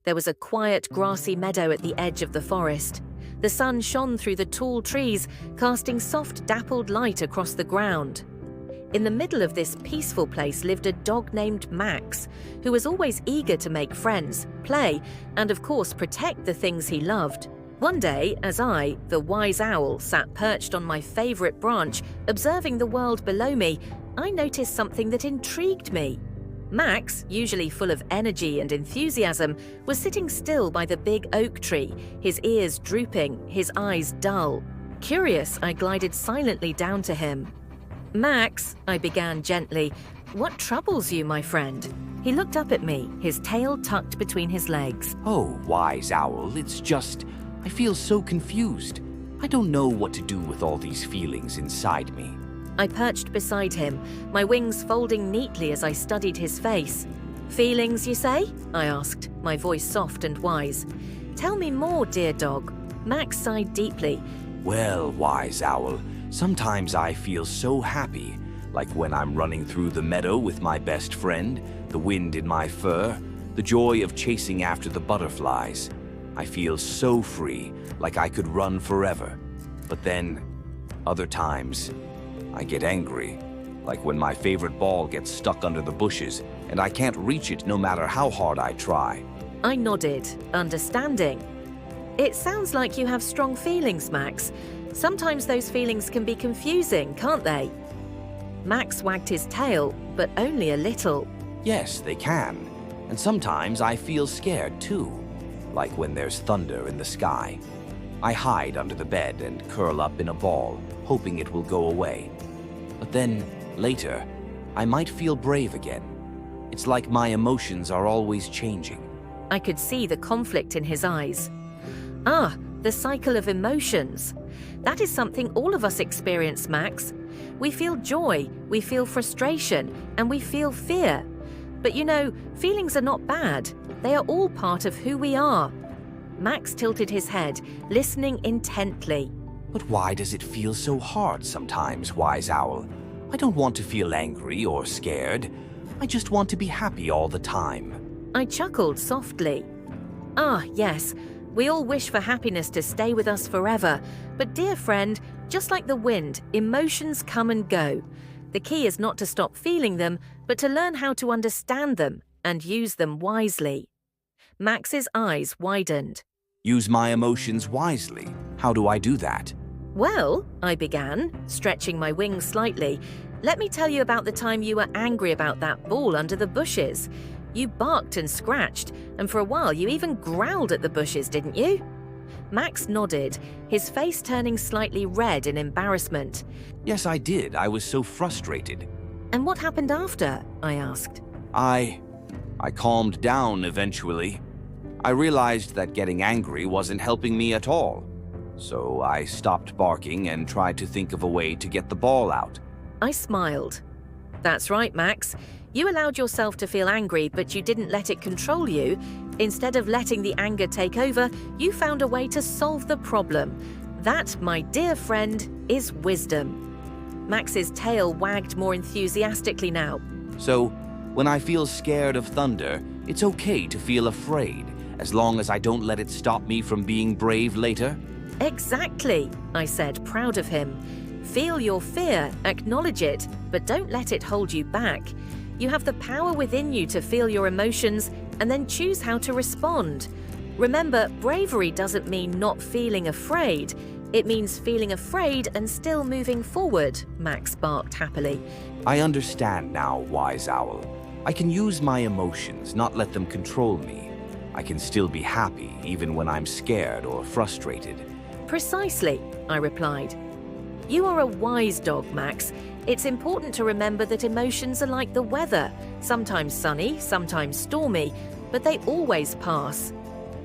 There was a quiet, grassy meadow at the edge of the forest. The sun shone through the tall trees, casting soft, dappled light across the ground. In the middle of this peaceful place lived a dog named Max, who was always eager to make friends, play, and of course protect the things he loved. One day, as I, the wise owl, sat perched on my favorite branch, observing the world below me, I noticed something that intrigued me. Max, usually full of energy and enthusiasm, was sitting still by the big oak tree, his ears drooping, his eyes dull. Curious, I glided silently down to him. "Max," I began gently, "what troubles you, my friend?" He looked up at me, his tail tucked between his legs. "Oh, wise owl, it's just, I feel so confused. I don't know what to do with all these feelings inside me." I perched beside him, my wings folding neatly as I studied his face. "Feelings, you say?" I asked, my voice soft and wise. "Tell me more, dear dog." Max sighed deeply. "Well, wise owl, sometimes I feel so happy, like when I'm running through the meadow with my best friend, the wind in my fur, the joy of chasing after the butterflies. I feel so free, like I could run forever. But then, other times, I get angry, like when my favorite ball gets stuck under the bushes and I can't reach it no matter how hard I try." I nodded, understanding. "It sounds like you have strong feelings, Max. Sometimes those feelings can be confusing, can't they?" Max wagged his tail, but only a little. "Yes, they can. And sometimes I feel scared too, like when there's thunder in the sky. I hide under the bed and curl up in a ball, hoping it will go away. But then, later, I might feel brave again. It's like my emotions are always changing." I could see the conflict in his eyes. "Ah, the cycle of emotions. That is something all of us experience, Max. We feel joy, we feel frustration, and we feel fear. But you know, feelings are not bad. They are all part of who we are." Max tilted his head, listening intently. "But why does it feel so hard sometimes, wise owl? I don't want to feel angry or scared. I just want to be happy all the time." I chuckled softly. "Ah, yes, we all wish for happiness to stay with us forever. But dear friend, just like the wind, emotions come and go. The key is not to stop feeling them, but to learn how to understand them and use them wisely." Max's eyes widened. "Use my emotions wisely? How do I do that?" "Well," I began, stretching my wings slightly, "let me tell you about the time you were angry about that ball under the bushes. You barked and scratched, and for a while you even growled at the bushes, didn't you?" Max nodded, his face turning slightly red in embarrassment. "Yes, I did. I was so frustrated." "And what happened after?" I asked. I calmed down eventually. I realized that getting angry wasn't helping me at all. So I stopped barking and tried to think of a way to get the ball out." I smiled. "That's right, Max. You allowed yourself to feel angry, but you didn't let it control you. Instead of letting the anger take over, you found a way to solve the problem. That, my dear friend, is wisdom." Max's tail wagged more enthusiastically now. "So, when I feel scared of thunder, it's okay to feel afraid, as long as I don't let it stop me from being brave later?" "Exactly," I said, proud of him. "Feel your fear, acknowledge it, but don't let it hold you back. You have the power within you to feel your emotions and then choose how to respond. Remember, bravery doesn't mean not feeling afraid. It means feeling afraid and still moving forward," Max barked happily. "I understand now, wise owl. I can use my emotions, not let them control me. I can still be happy even when I'm scared or frustrated." "Precisely," I replied. "You are a wise dog, Max. It's important to remember that emotions are like the weather, sometimes sunny, sometimes stormy, but they always pass.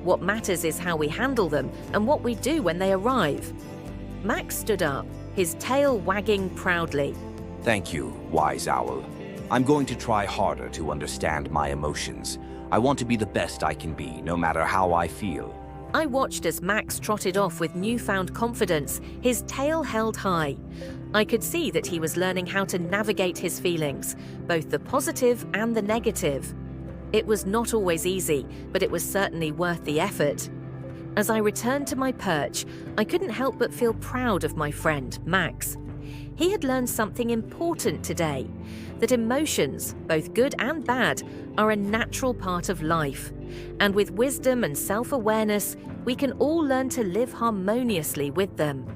What matters is how we handle them and what we do when they arrive." Max stood up, his tail wagging proudly. "Thank you, wise owl. I'm going to try harder to understand my emotions. I want to be the best I can be, no matter how I feel." I watched as Max trotted off with newfound confidence, his tail held high. I could see that he was learning how to navigate his feelings, both the positive and the negative. It was not always easy, but it was certainly worth the effort. As I returned to my perch, I couldn't help but feel proud of my friend, Max. He had learned something important today, that emotions, both good and bad, are a natural part of life. And with wisdom and self-awareness, we can all learn to live harmoniously with them.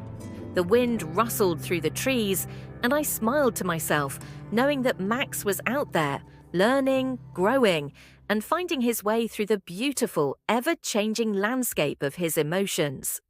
The wind rustled through the trees, and I smiled to myself, knowing that Max was out there, learning, growing, and finding his way through the beautiful, ever-changing landscape of his emotions.